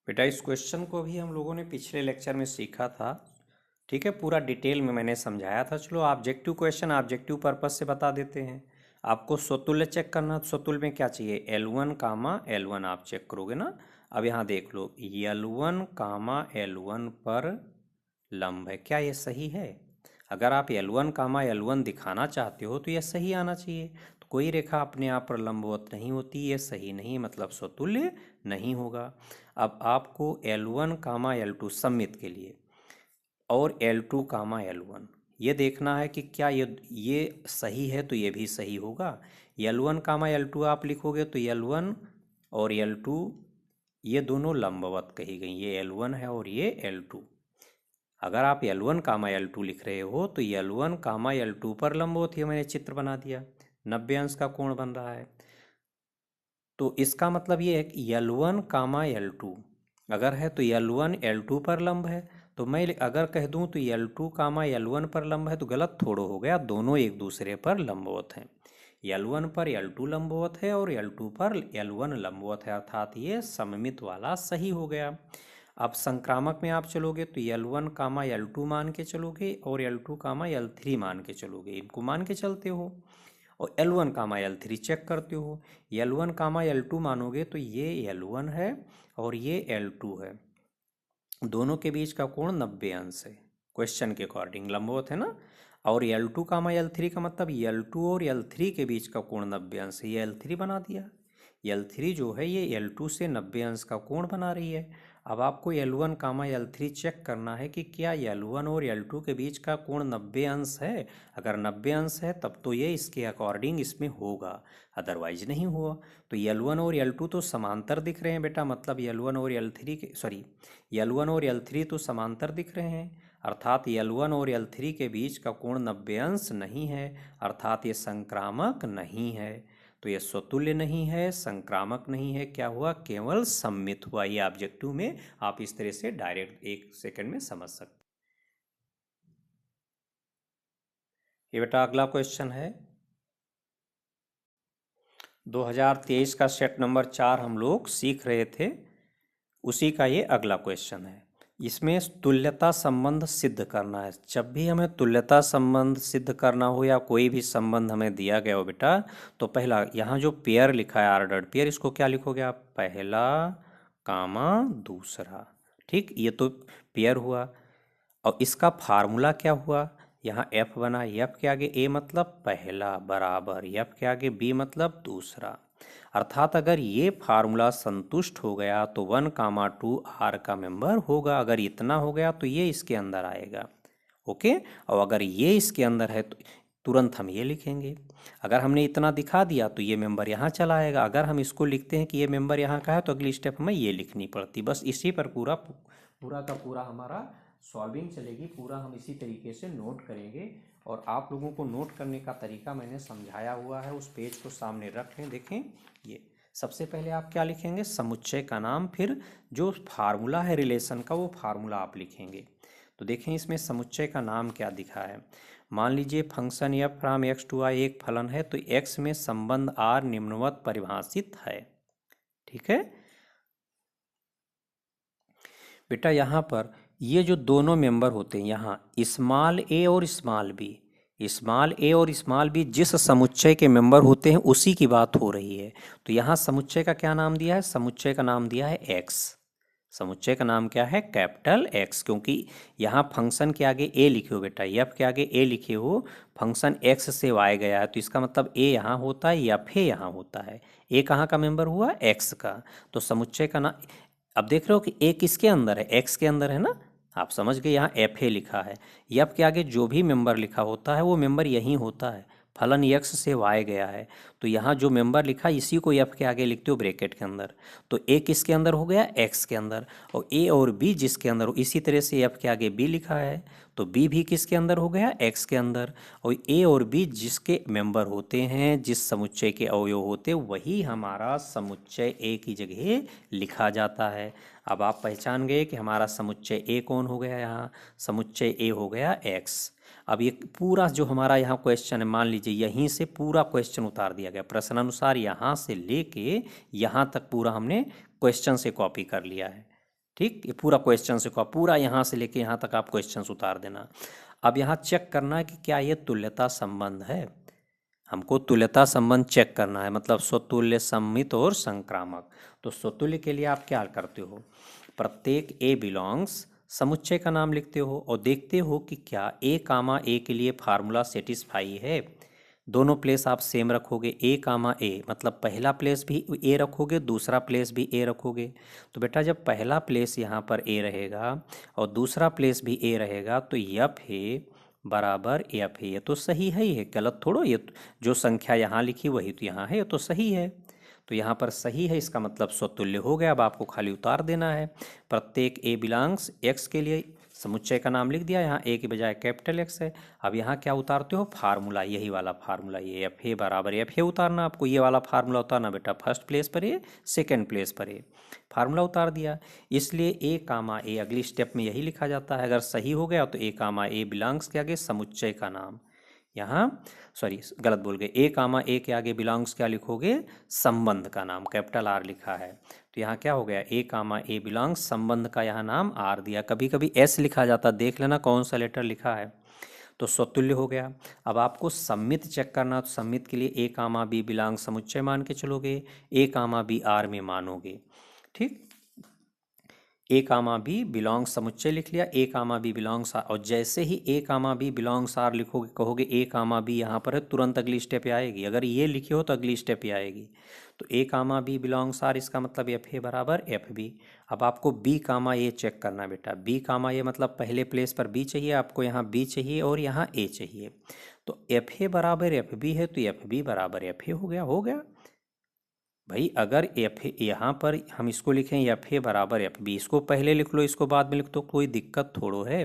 बेटा इस क्वेश्चन को भी हम लोगों ने पिछले लेक्चर में सीखा था। ठीक है, पूरा डिटेल में मैंने समझाया था। चलो ऑब्जेक्टिव क्वेश्चन ऑब्जेक्टिव पर्पस से बता देते हैं। आपको स्वतुल्य चेक करना, तो स्वतुल्य में क्या चाहिए, L1 कामा L1 आप चेक करोगे ना। अब यहाँ देख लो, L1 कामा L1 पर लंब है, क्या ये सही है? अगर आप L1 कामा L1 दिखाना चाहते हो तो यह सही आना चाहिए। तो कोई रेखा अपने आप पर लंबवत नहीं होती, ये सही नहीं, मतलब स्वतुल्य नहीं होगा। अब आपको L1 कामा L2 सममित के लिए और L2 कामा L1 ये देखना है कि क्या ये सही है, तो ये भी सही होगा। L1 कामा L2 आप लिखोगे तो L1 और L2 ये दोनों लंबवत कही गई, ये L1 है और ये L2। अगर आप L1 कामा L2 लिख रहे हो तो L1 कामा L2 पर लंबवत, ये मैंने चित्र बना दिया, 90 अंश का कोण बन रहा है। तो इसका मतलब ये है कि L1 कामा L2 अगर है तो L1 L2 पर लंब है। तो मैं अगर कह दूं तो L2 कामा L1 पर लंब है, तो गलत थोड़ो हो गया, दोनों एक दूसरे पर लंबवत हैं। L1 पर L2 लंबवत है और L2 पर L1 लंबवत है, अर्थात ये सममित वाला सही हो गया। अब संक्रामक में आप चलोगे तो L1 कामा L2 मान के चलोगे और L2 कामा L3 मान के चलोगे, इनको मान के चलते हो और L1 कामा L3 चेक करते हो। L1 कामा L2 मानोगे तो ये L1 है और ये L2 है, दोनों के बीच का कोण 90 अंश है, क्वेश्चन के अकॉर्डिंग लंबवत है ना। और L2 कामा L3 का मतलब L2 और L3 के बीच का कोण 90 अंश है, ये L3 बना दिया। L3 जो है ये L2 से 90 अंश का कोण बना रही है। अब आपको L1 कामा L3 चेक करना है कि क्या L1 और L2 के बीच का कोण 90 अंश है। अगर 90 अंश है तब तो ये इसके अकॉर्डिंग इसमें होगा, अदरवाइज नहीं हुआ। तो L1 और L2 तो समांतर दिख रहे हैं बेटा, मतलब L1 और L3 के L1 और L3 तो समांतर दिख रहे हैं, अर्थात L1 और L3 के बीच का कोण 90 अंश नहीं है, अर्थात ये संक्रामक नहीं है। तो ये स्वतुल्य नहीं है, संक्रामक नहीं है, क्या हुआ, केवल सममित हुआ। ये ऑब्जेक्टिव में आप इस तरह से डायरेक्ट 1 सेकंड में समझ सकते। ये बेटा अगला क्वेश्चन है 2023 का सेट नंबर 4 हम लोग सीख रहे थे, उसी का ये अगला क्वेश्चन है। इसमें तुल्यता संबंध सिद्ध करना है। जब भी हमें तुल्यता संबंध सिद्ध करना हो या कोई भी संबंध हमें दिया गया हो बेटा, तो पहला यहाँ जो पेयर लिखा है ऑर्डर्ड पेयर, इसको क्या लिखोगे आप, पहला कामा दूसरा। ठीक, ये तो पेयर हुआ। और इसका फार्मूला क्या हुआ, यहाँ F बना, F के आगे A मतलब पहला बराबर F के आगे B मतलब दूसरा। अर्थात अगर ये फार्मूला संतुष्ट हो गया तो 1 कामा 2 R का मेंबर होगा। अगर इतना हो गया तो ये इसके अंदर आएगा, ओके। और अगर ये इसके अंदर है तो तुरंत हम ये लिखेंगे। अगर हमने इतना दिखा दिया तो ये मेंबर यहाँ चला आएगा। अगर हम इसको लिखते हैं कि ये मेंबर यहाँ का है तो अगली स्टेप हमें ये लिखनी पड़ती। बस इसी पर पूरा का पूरा हमारा सॉल्विंग चलेगी, पूरा हम इसी तरीके से नोट करेंगे। और आप लोगों को नोट करने का तरीका मैंने समझाया हुआ है, उस पेज को सामने रख लें, देखें। ये सबसे पहले आप क्या लिखेंगे, समुच्चय का नाम, फिर जो फार्मूला है रिलेशन का वो फार्मूला आप लिखेंगे। तो देखें इसमें समुच्चय का नाम क्या दिखा है। मान लीजिए function f from x to y एक फलन है, तो x में संबंध r निम्नवत परिभाषित है। ठीक है बेटा, यहाँ पर ये जो दोनों मेंबर होते हैं, यहाँ स्मॉल a और स्मॉल b जिस समुच्चय के मेंबर होते हैं उसी की बात हो रही है। तो यहाँ समुच्चय का क्या नाम दिया है, समुच्चय का नाम दिया है x। समुच्चय का नाम क्या है, कैपिटल X, क्योंकि यहाँ फंक्शन के आगे a लिखे हो बेटा, f के आगे a लिखे हो, फंक्शन x से y गया है, तो इसका मतलब a यहाँ होता है, f यहाँ होता है। a कहाँ का मेंबर हुआ, x का। तो समुच्चय का नाम, अब देख रहे हो कि a किसके अंदर है, x के अंदर है ना। आप समझ गए, यहाँ एफ ए लिखा है, एफ के आगे जो भी मेंबर लिखा होता है वो मेंबर यही होता है। फलन x से y गया है, तो यहाँ जो मेंबर लिखा इसी को f के आगे लिखते हो ब्रैकेट के अंदर। तो a किसके अंदर हो गया, x के अंदर, और a और b जिसके अंदर हो, इसी तरह से f के आगे b लिखा है तो b भी किसके अंदर हो गया, x के अंदर। और a और b जिसके मेंबर होते हैं, जिस समुच्चय के अवयव होते हैं, वही हमारा समुच्चय a की जगह लिखा जाता है। अब आप पहचान गए कि हमारा समुच्चय a कौन हो गया, यहाँ समुच्चय a हो गया x। अब ये पूरा जो हमारा यहाँ क्वेश्चन है, मान लीजिए यहीं से पूरा क्वेश्चन उतार दिया गया, प्रश्न अनुसार यहाँ से लेके यहाँ तक पूरा हमने क्वेश्चन से कॉपी कर लिया है। ठीक, ये पूरा क्वेश्चन से पूरा यहाँ से लेके यहाँ तक आप क्वेश्चन उतार देना। अब यहाँ चेक करना है कि क्या ये तुल्यता संबंध है। हमको तुल्यता संबंध चेक करना है, मतलब स्वतुल्य, सममित और संक्रामक। तो स्वतुल्य के लिए आप क्या करते हो, प्रत्येक ए बिलोंग्स समुच्चय का नाम लिखते हो और देखते हो कि क्या ए कामा ए के लिए फार्मूला सेटिस्फाई है। दोनों प्लेस आप सेम रखोगे, ए कामा ए, मतलब पहला प्लेस भी ए रखोगे, दूसरा प्लेस भी ए रखोगे। तो बेटा जब पहला प्लेस यहाँ पर ए रहेगा और दूसरा प्लेस भी ए रहेगा तो एफ ए बराबर एफ है। ये तो सही है, ये गलत थोड़ो, ये जो संख्या यहाँ लिखी वही तो यहाँ है, ये तो सही है। तो यहाँ पर सही है, इसका मतलब स्वतुल्य हो गया। अब आपको खाली उतार देना है। प्रत्येक ए बिलोंग्स एक्स के लिए समुच्चय का नाम लिख दिया, यहाँ ए के बजाय कैपिटल एक्स है। अब यहाँ क्या उतारते हो, फार्मूला, यही वाला फार्मूला, ये एफ ए बराबर एफ ए उतारना आपको। ये वाला फार्मूला उतारना बेटा, फर्स्ट प्लेस पर ए, सेकेंड प्लेस पर ए, फार्मूला उतार दिया। इसलिए ए कामा ए अगली स्टेप में यही लिखा जाता है। अगर सही हो गया तो ए कामा ए बिलोंग्स के आगे समुच्चय का नाम, यहाँ सॉरी गलत बोल गए, ए कामा ए के आगे बिलोंग्स क्या लिखोगे, संबंध का नाम, कैपिटल आर लिखा है। तो यहाँ क्या हो गया, ए कामा ए बिलोंग्स, संबंध का यहाँ नाम आर दिया। कभी कभी एस लिखा जाता, देख लेना कौन सा लेटर लिखा है। तो स्वतुल्य हो गया। अब आपको सम्मित चेक करना, तो सम्मित के लिए ए कामा बी बिलोंग समुच्चय मान के चलोगे, ए कामा बी आर में मानोगे। ठीक, ए कामा बी बिलोंग्स समुच्चय लिख लिया, A comma B belongs R, और जैसे ही ए कामा बी बिलोंग्स आर लिखोगे, कहोगे ए कामा बी यहाँ पर है, तुरंत अगली स्टेप आएगी। अगर ये लिखे हो तो अगली स्टेप आएगी। तो ए कामा बी बिलोंग्स आर, इसका मतलब एफ ए बराबर एफ बी। अब आपको बी कामा ए चेक करना बेटा, बी कामा ए मतलब पहले प्लेस पर बी चाहिए आपको, यहाँ बी चाहिए और यहाँ ए चाहिए। तो एफ ए बराबर एफ बी है तो एफ बी बराबर एफ ए हो गया। हो गया भाई, अगर एफ यहाँ पर हम इसको लिखें एफ ए बराबर एफ बी, इसको पहले लिख लो इसको बाद में लिख दो, कोई दिक्कत थोड़ो है।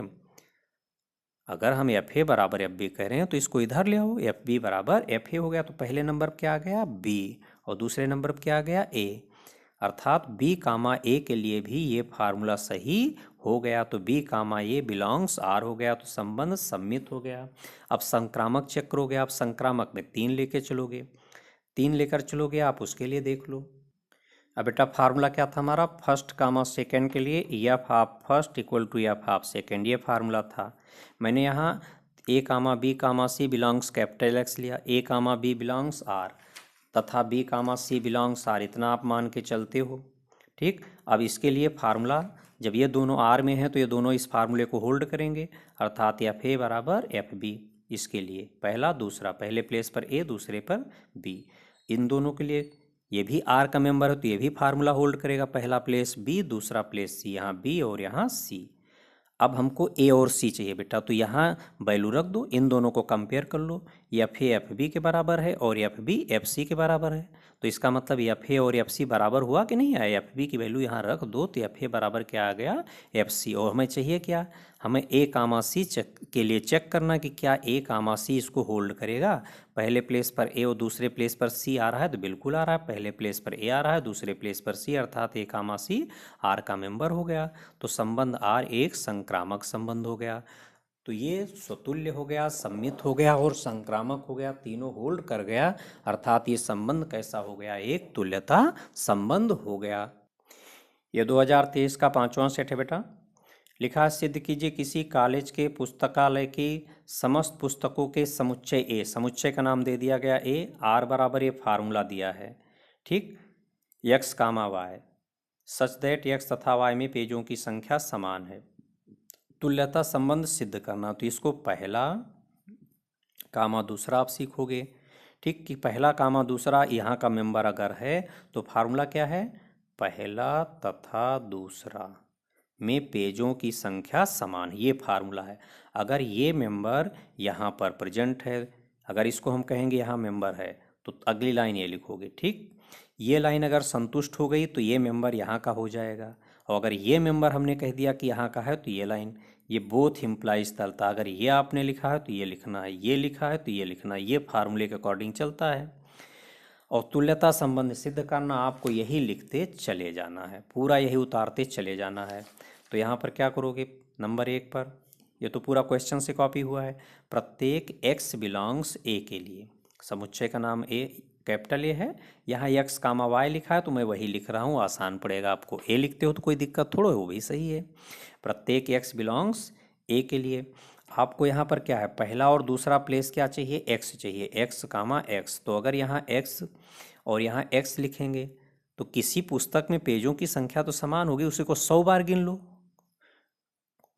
अगर हम एफ ए बराबर एफ बी कह रहे हैं तो इसको इधर ले आओ, एफ बी बराबर एफ ए हो गया। तो पहले नंबर पर क्या आ गया, बी, और दूसरे नंबर पर क्या आ गया, ए। अर्थात बी कामा ए के लिए भी ये फार्मूला सही हो गया। तो B comma A belongs R हो गया, तो संबंध सम्मित हो गया। अब संक्रामक चेक करोगे आप, संक्रामक में 3 लेके चलोगे, 3 लेकर चलोगे आप, उसके लिए देख लो। अब बेटा फार्मूला क्या था हमारा, फर्स्ट कामा सेकेंड के लिए F half first equal to F half second, ये फार्मूला था। मैंने यहाँ A comma B comma C belongs capital X लिया, A comma B belongs R तथा B comma C belongs R, इतना आप मान के चलते हो। ठीक, अब इसके लिए फार्मूला, जब ये दोनों आर में है तो ये दोनों इस फार्मूले को होल्ड करेंगे, अर्थात एफ ए बराबर एफ बी। इसके लिए पहला दूसरा, पहले प्लेस पर ए दूसरे पर बी, इन दोनों के लिए ये भी आर का मेंबर है तो ये भी फार्मूला होल्ड करेगा, पहला प्लेस बी दूसरा प्लेस सी, यहाँ बी और यहाँ सी। अब हमको ए और सी चाहिए बेटा, तो यहाँ वैल्यू रख दो, इन दोनों को कंपेयर कर लो, एफ ए एफ बी के बराबर है और एफ बी एफ सी के बराबर है। तो इसका मतलब एफ ए और एफ सी बराबर हुआ कि नहीं आया, एफ बी की वैल्यू यहाँ रख दो तो एफ ए बराबर क्या आ गया, एफ सी। और हमें चाहिए क्या, हमें ए कामा सी चेक के लिए चेक करना कि क्या ए कामा सी इसको होल्ड करेगा। पहले प्लेस पर ए और दूसरे प्लेस पर सी आ रहा है तो बिल्कुल आ रहा है, पहले प्लेस पर ए आ रहा है दूसरे प्लेस पर सी, अर्थात ए कामा सी आर का मेंबर हो गया। तो संबंध आर एक संक्रामक संबंध हो गया। तो ये स्वतुल्य हो गया, सम्मित हो गया और संक्रामक हो गया, तीनों होल्ड कर गया, अर्थात ये संबंध कैसा हो गया, एक तुल्यता संबंध हो गया। ये 2023 का 5वां सेट है बेटा। लिखा, सिद्ध कीजिए किसी कॉलेज के पुस्तकालय की समस्त पुस्तकों के समुच्चय ए, समुच्चय का नाम दे दिया गया ए, आर बराबर ये फार्मूला दिया है। ठीक, x comma y such that x तथा वाई में पेजों की संख्या समान है। तुल्यता संबंध सिद्ध करना, तो इसको पहला कामा दूसरा आप सीखोगे। ठीक, कि पहला कामा दूसरा यहाँ का मेंबर अगर है तो फार्मूला क्या है, पहला तथा दूसरा में पेजों की संख्या समान, ये फार्मूला है। अगर ये मेंबर यहाँ पर प्रेजेंट है, अगर इसको हम कहेंगे यहाँ मेंबर है तो अगली लाइन ये लिखोगे। ठीक, ये लाइन अगर संतुष्ट हो गई तो ये मेंबर यहाँ का हो जाएगा, और अगर ये मेंबर हमने कह दिया कि यहाँ का है तो ये लाइन, ये बोथ इम्प्लाइज चलता। अगर ये आपने लिखा है तो ये लिखना है, ये लिखा है तो ये लिखना है, ये फार्मूले के अकॉर्डिंग चलता है। और तुल्यता संबंध सिद्ध करना, आपको यही लिखते चले जाना है, पूरा यही उतारते चले जाना है। तो यहाँ पर क्या करोगे, नंबर 1 पर, ये तो पूरा क्वेश्चन से कॉपी हुआ है, प्रत्येक x बिलोंग्स ए के लिए समुच्चय का नाम ए, कैपिटल ए है, यहाँ एक्स कामा वाई लिखा है तो मैं वही लिख रहा हूँ, आसान पड़ेगा आपको। ए लिखते हो तो कोई दिक्कत थोड़ा है, वो भी सही है। प्रत्येक एक्स बिलोंग्स ए के लिए आपको यहाँ पर क्या है, पहला और दूसरा प्लेस क्या चाहिए, एक्स चाहिए, एक्स कामा एक्स। तो अगर यहाँ एक्स और यहाँ एक्स लिखेंगे तो किसी पुस्तक में पेजों की संख्या तो समान होगी, उसी को 100 बार गिन लो।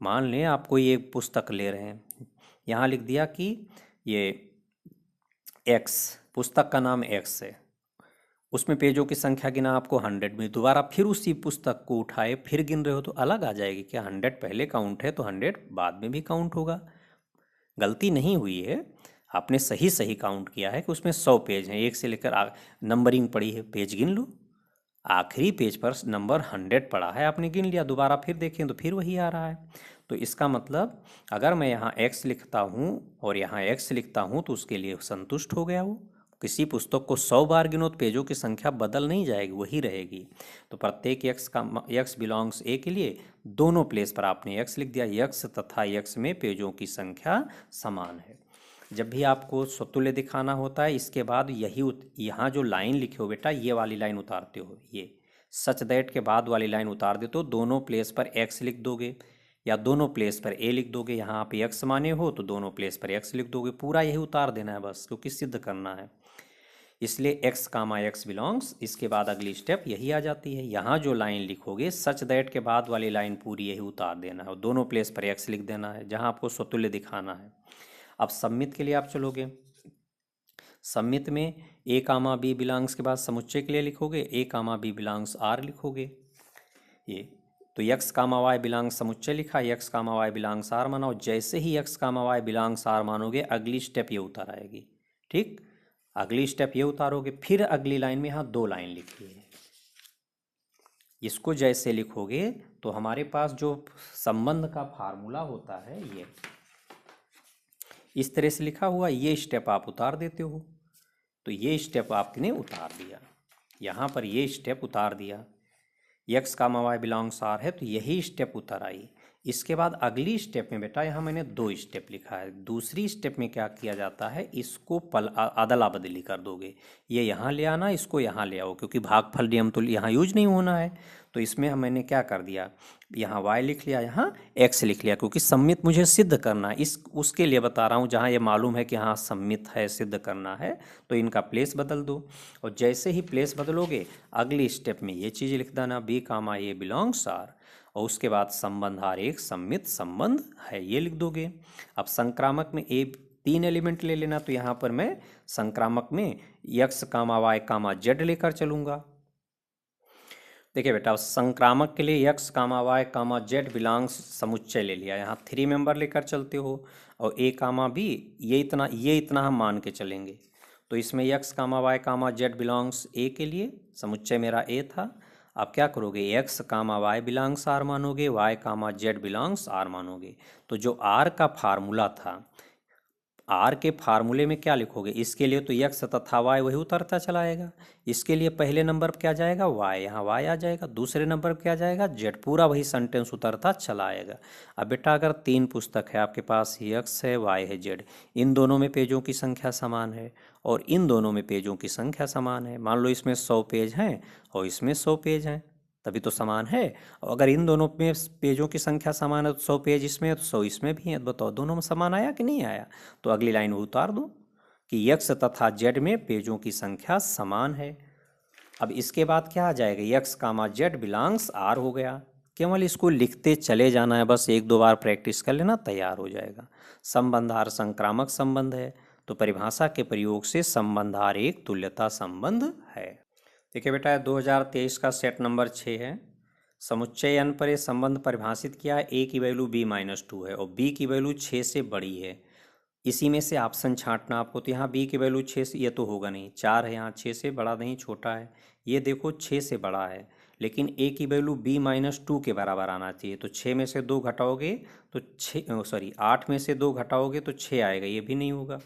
मान लें आप कोई एक पुस्तक ले रहे हैं, यहाँ लिख दिया कि ये एक्स, पुस्तक का नाम एक्स है, उसमें पेजों की संख्या गिना आपको 100 में, दोबारा फिर उसी पुस्तक को उठाए फिर गिन रहे हो तो अलग आ जाएगी क्या, 100 पहले काउंट है तो 100 बाद में भी काउंट होगा। गलती नहीं हुई है, आपने सही सही काउंट किया है कि उसमें 100 पेज हैं, एक से लेकर नंबरिंग पड़ी है, पेज गिन लो, आखिरी पेज पर नंबर 100 पड़ा है, आपने गिन लिया, दोबारा फिर देखें तो फिर वही आ रहा है। तो इसका मतलब अगर मैं यहाँ x लिखता हूँ और यहाँ x लिखता हूँ तो उसके लिए संतुष्ट हो गया वो। किसी पुस्तक को 100 बार गिनो तो पेजों की संख्या बदल नहीं जाएगी, वही रहेगी। तो प्रत्येक x बिलोंग्स a के लिए दोनों प्लेस पर आपने x लिख दिया, x तथा x में पेजों की संख्या समान है। जब भी आपको स्वतुल्य दिखाना होता है, इसके बाद यही यहाँ जो लाइन लिखे हो बेटा, ये वाली लाइन उतारते हो, ये सच दैट के बाद वाली लाइन उतार देते हो, दोनों प्लेस पर x लिख दोगे या दोनों प्लेस पर a लिख दोगे, यहाँ पे x माने हो तो दोनों प्लेस पर x लिख दोगे, पूरा यही उतार देना है बस, क्योंकि सिद्ध करना है। इसलिए x कामा x बिलोंग्स, इसके बाद अगली स्टेप यही आ जाती है, यहाँ जो लाइन लिखोगे सच दैट के बाद वाली लाइन पूरी यही उतार देना है और दोनों प्लेस पर x लिख देना है जहाँ आपको स्वतुल्य दिखाना है। अब सम्मित के लिए आप चलोगे, सम्मित में a कामा b बिलोंग्स के बाद समुच्चय के लिए लिखोगे a comma b belongs r लिखोगे। ये तो x कामा y बिलोंग्स समुच्चय लिखा, x comma y belongs r माना, और जैसे ही x comma y belongs r मानोगे अगली स्टेप ये उतार आएगी। ठीक, अगली स्टेप ये उतारोगे, फिर अगली लाइन में यहाँ 2 लाइन लिखी है, इसको जैसे लिखोगे तो हमारे पास जो संबंध का फार्मूला होता है ये इस तरह से लिखा हुआ, ये स्टेप आप उतार देते हो। तो ये स्टेप आपने उतार दिया, यहाँ पर ये स्टेप उतार दिया, x कामा वाई बिलोंग्स r है तो यही स्टेप उतर आई। इसके बाद अगली स्टेप में बेटा यहाँ मैंने 2 स्टेप लिखा है, दूसरी स्टेप में क्या किया जाता है, इसको अदला बदली कर दोगे, ये यहाँ ले आना, इसको यहाँ ले आओ, क्योंकि भागफल नियम तो यहाँ यूज नहीं होना है। तो इसमें मैंने क्या कर दिया, यहाँ y लिख लिया, यहाँ x लिख लिया, क्योंकि सम्मित मुझे सिद्ध करना है, इस उसके लिए बता रहा हूँ, जहाँ ये मालूम है कि हाँ सम्मित है, सिद्ध करना है, तो इनका प्लेस बदल दो। और जैसे ही प्लेस बदलोगे अगली स्टेप में ये चीज़ लिख देना, b comma a belongs r, और उसके बाद संबंध r एक सम्मित संबंध है, ये लिख दोगे। अब संक्रामक में a 3 एलिमेंट ले लेना, तो यहाँ पर मैं संक्रामक में x comma y comma z लेकर चलूँगा। देखिए बेटा, संक्रामक के लिए x comma y comma z belongs समुच्चय ले लिया, यहाँ 3 मेंबर लेकर चलते हो, और a कामा b ये इतना हम मान के चलेंगे। तो इसमें x comma y comma z belongs a के लिए समुच्चय मेरा a था। आप क्या करोगे, x comma y belongs r मानोगे, y comma z belongs r मानोगे। तो जो r का फार्मूला था, आर के फार्मूले में क्या लिखोगे, इसके लिए तो x तथा y वही उतरता चला आएगा। इसके लिए पहले नंबर पर क्या जाएगा, y, यहाँ y आ जाएगा, दूसरे नंबर पर क्या जाएगा, z, पूरा वही सेंटेंस उतरता चला आएगा। अब बेटा अगर 3 पुस्तक है आपके पास, x है y है z, इन दोनों में पेजों की संख्या समान है और इन दोनों में पेजों की संख्या समान है, मान लो इसमें 100 पेज हैं और इसमें 100 पेज हैं, तभी तो समान है। और अगर इन दोनों में पेजों की संख्या समान है तो 100 पेज इसमें है तो 100 इसमें भी है, बताओ दोनों में समान आया कि नहीं आया। तो अगली लाइन उतार दो कि x तथा z में पेजों की संख्या समान है। अब इसके बाद क्या आ जाएगा, x कामा z बिलोंग्स r हो गया, केवल इसको लिखते चले जाना है, बस 1-2 बार प्रैक्टिस कर लेना, तैयार हो जाएगा। संबंध r संक्रामक संबंध है, तो परिभाषा के प्रयोग से संबंध r एक तुल्यता संबंध है। देखिए बेटा 2023 का सेट नंबर 6 है, समुच्चय n पर ये संबंध परिभाषित किया है, a की वैल्यू b-2 है और b की वैल्यू 6 से बड़ी है। इसी में से ऑप्शन छांटना आपको, तो यहाँ b की वैल्यू 6 से, ये तो होगा नहीं, 4 है यहाँ, 6 से बड़ा नहीं छोटा है, ये देखो 6 से बड़ा है, लेकिन a की वैल्यू b-2 के बराबर आना चाहिए। तो 6 में से 2 घटाओगे तो 8 में से 2 घटाओगे तो 6 आएगा, ये भी नहीं होगा।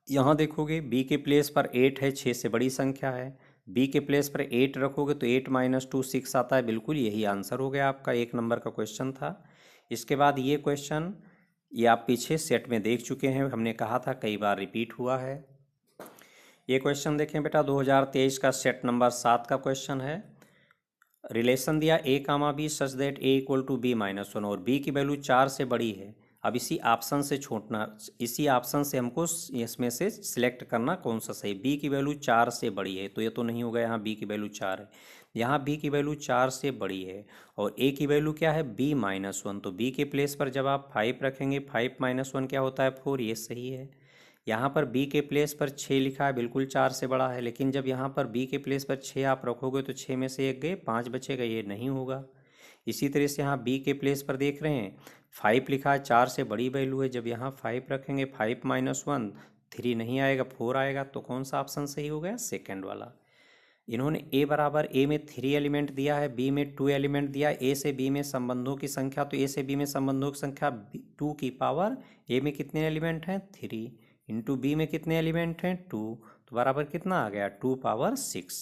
यहाँ देखोगे b के प्लेस पर 8 है, 6 से बड़ी संख्या है, b के प्लेस पर 8 रखोगे तो 8-2 6 आता है, बिल्कुल यही आंसर हो गया आपका, 1 नंबर का क्वेश्चन था। इसके बाद ये क्वेश्चन ये आप पीछे सेट में देख चुके हैं, हमने कहा था कई बार रिपीट हुआ है। ये क्वेश्चन देखें बेटा, 2023 का सेट नंबर 7 का क्वेश्चन है। रिलेशन दिया A comma B such that A equal to B minus one और बी की वैल्यू 4 से बड़ी है। अब इसी ऑप्शन से छोड़ना, इसी ऑप्शन से हमको इसमें से सिलेक्ट करना कौन सा सही। बी की वैल्यू 4 से बड़ी है तो ये तो नहीं होगा, यहाँ बी की वैल्यू 4 है, यहाँ बी की वैल्यू 4 से बड़ी है और ए की वैल्यू क्या है, बी माइनस वन। तो बी के प्लेस पर जब आप 5 रखेंगे, 5 माइनस वन क्या होता है, 4, ये सही है। यहाँ पर b के प्लेस पर 6 लिखा है, बिल्कुल 4 से बड़ा है, लेकिन जब यहाँ पर b के प्लेस पर 6 आप रखोगे तो 6 में से 1 गए, 5 बचेगा, ये नहीं होगा। इसी तरह से यहाँ b के प्लेस पर देख रहे हैं 5 लिखा है, 4 से बड़ी वैल्यू है, जब यहाँ 5 रखेंगे, 5 माइनस वन, 3 नहीं आएगा, 4 आएगा। तो कौन सा ऑप्शन सही हो गया, सेकेंड वाला। इन्होंने a बराबर a में 3 एलिमेंट दिया है, b में 2 एलिमेंट दिया, a से b में संबंधों की संख्या, तो a से b में संबंधों की संख्या 2 की पावर a में कितने एलिमेंट हैं, 3 इंटू बी में कितने एलिमेंट हैं, 2, तो बराबर कितना आ गया, 2 पावर 6।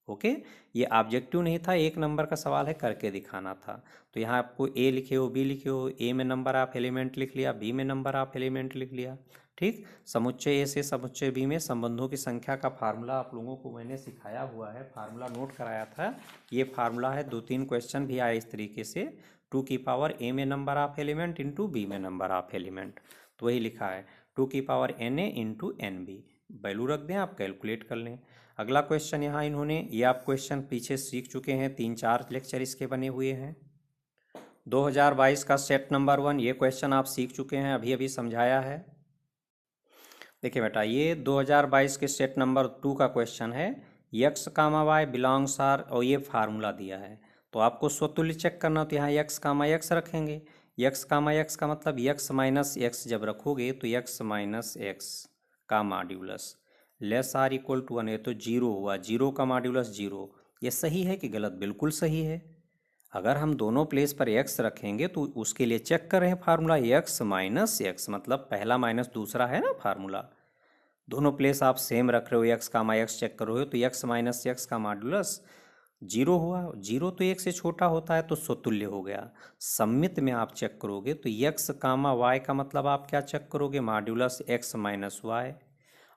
ओके, ये ऑब्जेक्टिव नहीं था, एक नंबर का सवाल है, करके दिखाना था। तो यहाँ आपको ए लिखे हो, बी लिखे हो, ए में नंबर ऑफ एलिमेंट लिख लिया, बी में नंबर ऑफ एलिमेंट लिख लिया। ठीक, समुच्चय ए से समुच्चय बी में संबंधों की संख्या का फार्मूला आप लोगों को मैंने सिखाया हुआ है, फार्मूला नोट कराया था। ये फार्मूला है, 2-3 क्वेश्चन भी आए इस तरीके से, 2 की पावर ए में number of element into B में नंबर ऑफ एलिमेंट, तो वही लिखा है 2 की power N A into N B. Value रख दें, आप कैलकुलेट कर लें। अगला क्वेश्चन यहाँ इन्होंने, ये आप क्वेश्चन पीछे सीख चुके हैं, 3-4 लेक्चर इसके बने हुए हैं। 2022 का सेट नंबर 1, ये क्वेश्चन आप सीख चुके हैं, अभी अभी समझाया है। देखिए बेटा, ये 2022 के सेट नंबर 2 का क्वेश्चन है। X comma y belongs R, और ये फार्मूला दिया है, तो आपको स्वतुल्य चेक करना, तो यहाँ यक्स कामा यक्स रखेंगे। यक्स कामा यक्स का मतलब यक्स माइनस एक्स जब रखोगे तो यक्स माइनस एक्स का modulus less or equal to 1 है, तो 0 हुआ, 0 का मॉड्यूलस 0। ये सही है कि गलत, बिल्कुल सही है। अगर हम दोनों प्लेस पर x रखेंगे तो उसके लिए चेक कर रहे हैं फार्मूला, x माइनस एक्स, मतलब पहला माइनस दूसरा है ना फार्मूला। दोनों प्लेस आप सेम रख रहे हो, x कामा x चेक करोगे तो x माइनस एक्स का मॉड्यूलस 0 हुआ। 0 तो 1 से छोटा होता है तो स्वतुल्य हो गया। सम्मित में आप चेक करोगे तो x कामा y का मतलब आप क्या चेक करोगे, मॉड्यूलस x माइनस वाई,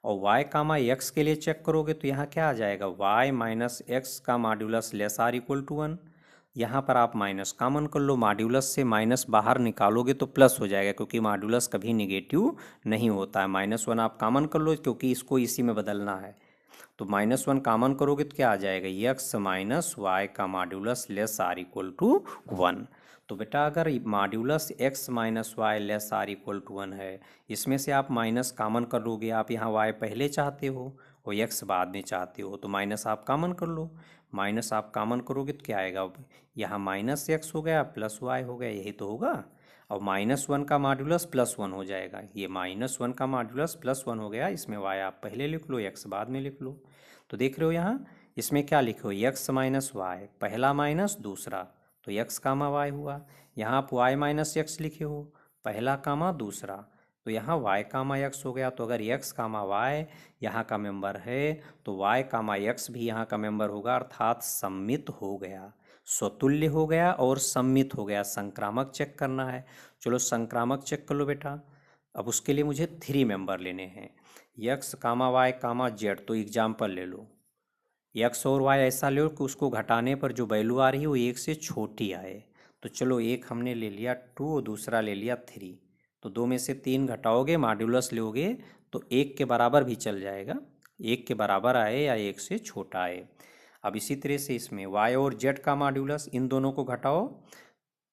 और y कामा x के लिए चेक करोगे तो यहाँ क्या आ जाएगा, y माइनस एक्स का modulus less or equal to 1। यहाँ पर आप माइनस कॉमन कर लो, मॉड्यूलस से माइनस बाहर निकालोगे तो प्लस हो जाएगा, क्योंकि मॉड्यूलस कभी निगेटिव नहीं होता है। -1 आप कॉमन कर लो, क्योंकि इसको इसी में बदलना है। तो -1 कॉमन करोगे तो क्या आ जाएगा, यक्स माइनस वाई का modulus less or equal to 1। तो बेटा अगर modulus x minus y less or equal to 1 है, इसमें से आप माइनस कॉमन कर लोगे, आप यहाँ y पहले चाहते हो और x बाद में चाहते हो, तो माइनस आप कॉमन कर लो। माइनस आप कॉमन करोगे तो क्या आएगा, यहाँ माइनस एक्स हो गया प्लस वाई हो गया, यही तो होगा। और -1 का मॉड्यूलस +1 हो जाएगा, ये -1 का मॉड्यूलस +1 हो गया, इसमें y आप पहले लिख लो, x बाद में लिख लो। तो देख रहे हो यहाँ इसमें क्या लिखे हो, x माइनस वाई, पहला माइनस दूसरा, तो x कामा y हुआ। यहाँ आप y माइनस एक्स लिखे हो, पहला कामा दूसरा, तो यहाँ y कामा x हो गया। तो अगर x कामा y यहाँ का मेंबर है तो y कामा x भी यहाँ का मेंबर होगा, अर्थात सम्मित हो गया, स्वतुल्य हो गया और सम्मित हो गया। संक्रामक चेक करना है, चलो संक्रामक चेक कर लो बेटा। अब उसके लिए मुझे 3 मेंबर लेने हैं, x comma y comma z, तो एग्जाम्पल ले लो, x और y ऐसा लो कि उसको घटाने पर जो वैल्यू आ रही है वो 1 से छोटी आए। तो चलो एक हमने ले लिया 2 और दूसरा ले लिया 3, तो 2 में से 3 घटाओगे, मॉड्यूलस लोगे तो 1 के बराबर भी चल जाएगा, 1 के बराबर आए या 1 से छोटा आए। अब इसी तरह से इसमें y और z का मॉड्यूलस, इन दोनों को घटाओ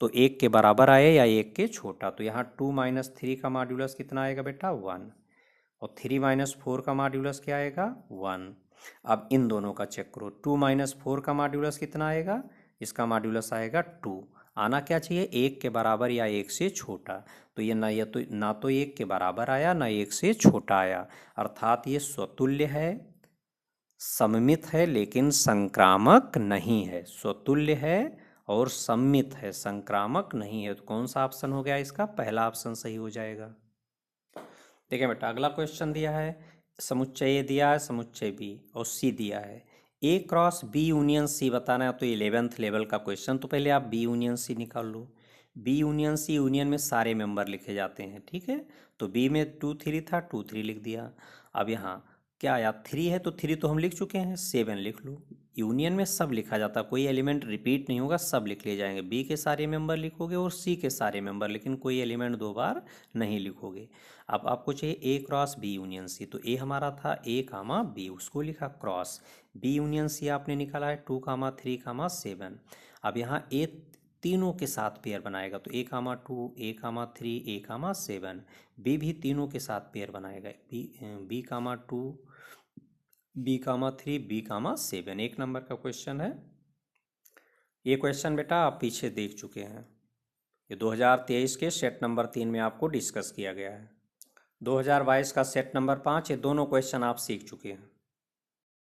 तो 1 के बराबर आए या 1 के छोटा। तो यहाँ 2 माइनस 3 का मॉड्यूलस कितना आएगा बेटा, 1, और 3 माइनस 4 का मॉड्यूलस क्या आएगा, 1। अब इन दोनों का चेक करो, 2 माइनस 4 का मॉड्यूलस कितना आएगा, इसका मॉड्यूलस आएगा 2। आना क्या चाहिए, 1 के बराबर या 1 से छोटा। तो ये ना तो 1 के बराबर आया ना 1 से छोटा आया, अर्थात ये स्वतुल्य है, सममित है, लेकिन संक्रामक नहीं है। स्वतुल्य है और सम्मित है, संक्रामक नहीं है। तो कौन सा ऑप्शन हो गया इसका, पहला ऑप्शन सही हो जाएगा। देखिए बेटा अगला क्वेश्चन दिया है, समुच्चय ए दिया है, समुच्चय बी और सी दिया है, ए क्रॉस बी यूनियन सी बताना है। तो 11th लेवल का क्वेश्चन, तो पहले आप बी यूनियन सी निकाल लो। बी यूनियन सी, यूनियन में सारे मेंबर लिखे जाते हैं, ठीक है। तो बी में 2 3 था, 2 3 लिख दिया। अब यहाँ क्या आया, 3 है तो 3 तो हम लिख चुके हैं, 7 लिख लो। यूनियन में सब लिखा जाता, कोई एलिमेंट रिपीट नहीं होगा, सब लिख लिए जाएंगे। बी के सारे मेंबर लिखोगे और सी के सारे मेंबर, लेकिन कोई एलिमेंट 2 बार नहीं लिखोगे। अब आपको चाहिए ए क्रॉस बी यूनियन सी, तो ए हमारा था ए कामा बी, उसको लिखा क्रॉस। बी यूनियन सी आपने निकाला है 2 कामा 3 कामा 7। अब यहाँ ए तीनों के साथ पेयर बनाएगा, तो ए कामा 2 ए कामा 3 ए कामा 7। बी भी तीनों के साथ पेयर बनाएगा, B comma 2 B comma 3 B comma 7। 1 number का क्वेश्चन है ये। क्वेश्चन बेटा आप पीछे देख चुके हैं, ये 2023 के सेट नंबर 3 में आपको डिस्कस किया गया है। 2022 का सेट नंबर 5, ये दोनों क्वेश्चन आप सीख चुके हैं।